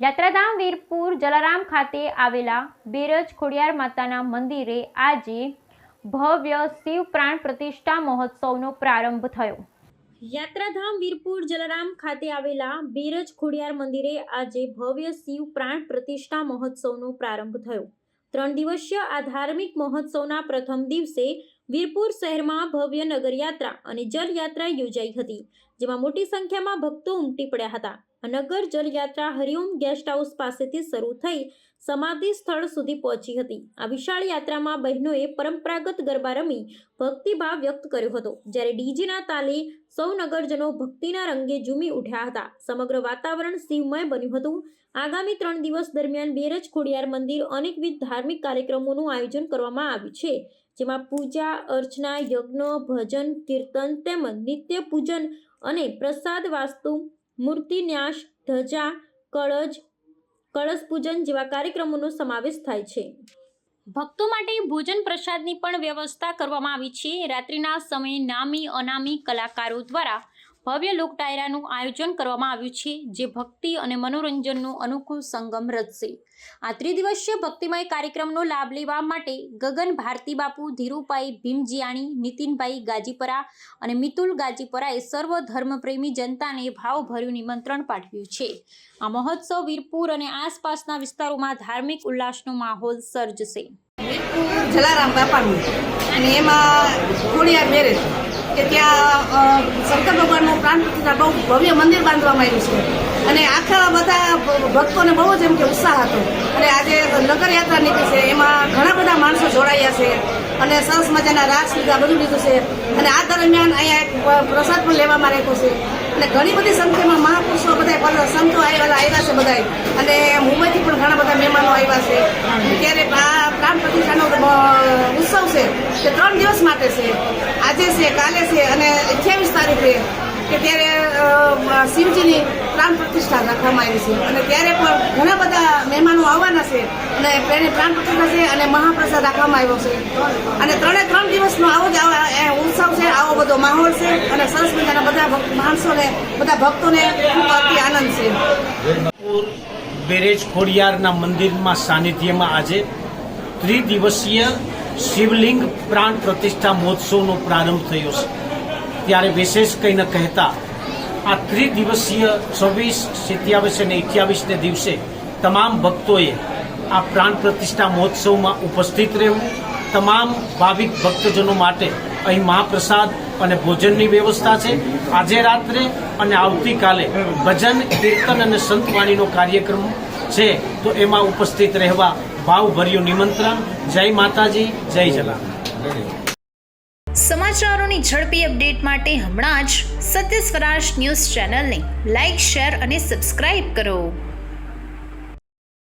યાત્રાધામ વીરપુર જલારામ ખાતે આવેલા બેરજ ખોડિયાર માતાના મંદિરે આજે ભવ્ય શિવ પ્રાણ પ્રતિષ્ઠા મહોત્સવનો પ્રારંભ થયો। યાત્રાધામ વીરપુર જલારામ ખાતે આવેલા બેરજ ખોડિયાર મંદિરે આજે ભવ્ય શિવ પ્રાણ પ્રતિષ્ઠા મહોત્સવનો પ્રારંભ થયો। 3 દિવસીય આ ધાર્મિક મહોત્સવના પ્રથમ દિવસે વીરપુર શહેરમાં ભવ્ય નગરયાત્રા અને જલયાત્રા યોજાઈ હતી, જેમાં મોટી સંખ્યામાં ભક્તો ઉમટી પડ્યા હતા। આ નગર જલયાત્રા હરિઓમ ગેસ્ટ હાઉસ પાસેથી શરૂ થઈ સમાધિ સ્થળ સુધી પહોંચી હતી। આ વિશાળ યાત્રામાં બહેનોએ પરંપરાગત ગરબા રમી ભક્તિભાવ વ્યક્ત કર્યો હતો, જ્યારે ડીજેના તાલે સૌ નગરજનો ભક્તિના રંગે ઝૂમી ઉઠ્યા હતા। સમગ્ર વાતાવરણ શિવમય બન્યું હતું। આગામી 3 દિવસ દરમિયાન બેરજ ખોડિયાર મંદિર અનેકવિધ ધાર્મિક કાર્યક્રમોનું આયોજન કરવામાં આવ્યું છે, જેમાં પૂજા અર્ચના, યજ્ઞ, ભજન, કીર્તન તેમજ નિત્ય પૂજન અને પ્રસાદ, વાસ્તુ, મૂર્તિ ન્યાસ, ધજા, કળશ પૂજન જેવા કાર્યક્રમોનો સમાવેશ થાય છે। ભક્તો માટે ભોજન પ્રસાદની પણ વ્યવસ્થા કરવામાં આવી છે। રાત્રિના સમયે નામી અનામી કલાકારો દ્વારા ભવ્ય લોક ડાયરાનું આયોજન કરવામાં આવ્યું છે, જે ભક્તિ અને મનોરંજનનો અનોખો સંગમ રચશે। આ ત્રિદિવસીય ભક્તિમય કાર્યક્રમનો લાભ લેવા માટે ગગન ભારતી બાપુ, ધીરુભાઈ ભીમજીયાણી, નીતિનભાઈ ગાજીપરા અને મિતુલ ગાજીપરાએ સર્વ ધર્મપ્રેમી જનતાને ભાવભર્યું નિમંત્રણ પાઠવ્યું છે। આ મહોત્સવ વીરપુર અને આસપાસના વિસ્તારોમાં ધાર્મિક ઉલ્લાસનો માહોલ સર્જશે। વીરપુર જલારામ બાપાનું અને એમાં ખોડિયાર બેરજ કે ત્યાં શંકર ભગવાનનું પ્રાણ પ્રતિષ્ઠા બહુ ભવ્ય મંદિર બાંધવામાં આવ્યું છે અને આખા બધા ભક્તોને બહુ જ એમ કે ઉત્સાહ હતો અને આજે નગરયાત્રા નીકળી છે, એમાં ઘણા બધા માણસો જોડાયા છે અને સરસ મજાના રાસ લીધા, બધું લીધું છે અને આ દરમિયાન અહીંયા પ્રસાદ પણ લેવામાં આવ્યો છે અને ઘણી બધી સંખ્યામાં મહાપુરુષો બધા સંતો આવ્યા છે બધા અને મુંબઈથી પણ ઘણા બધા મહેમાનો આવ્યા છે। ત્યારે આ પ્રાણ પ્રતિષ્ઠાનો ઉત્સવ છે તે 3 દિવસ માટે છે, આજે છે, કાલે છે અને 28 તારીખે કે ત્યારે શિવજીની પ્રાણ પ્રતિષ્ઠા રાખવામાં આવી છે અને ત્યારે પણ ઘણા બધા મહેમાનો આવવાના છે અને તેને પ્રાણ પ્રતિષ્ઠા છે અને મહાપ્રસાદ રાખવામાં આવ્યો છે અને 3 દિવસનો આવો જ ઉત્સવ છે, આવો બધો માહોલ છે અને સરસ મજાના બધા માણસોને, બધા ભક્તોને ખૂબ અતિ આનંદ છે। બેરજ ખોડિયારના મંદિરમાં સાનિધ્યમાં આજે ત્રિદિવસીય શિવલિંગ પ્રાણ પ્રતિષ્ઠા મહોત્સવનો પ્રારંભ થયો છે, ત્યારે વિશેષ કંઈ ન કહેતા આ ત્રિદિવસીય 26, 27 અને 28ને દિવસે તમામ ભક્તોએ આ પ્રાણ પ્રતિષ્ઠા મહોત્સવમાં ઉપસ્થિત રહેવું। તમામ ભાવિક ભક્તજનો માટે અહીં મહાપ્રસાદ અને ભોજનની વ્યવસ્થા છે। આજે રાત્રે અને આવતીકાલે ભજન, કીર્તન અને સંતવાણીનો કાર્યક્રમ છે, તો એમાં ઉપસ્થિત રહેવા ભાવભર્યું નિમંત્રણ। જય માતાજી, જય જલારામ। સમાચારોની ઝડપી અપડેટ માટે હમણાં જ સત્ય સ્વરાજ ન્યૂઝ ચેનલને લાઇક, શેર અને સબસ્ક્રાઇબ કરો।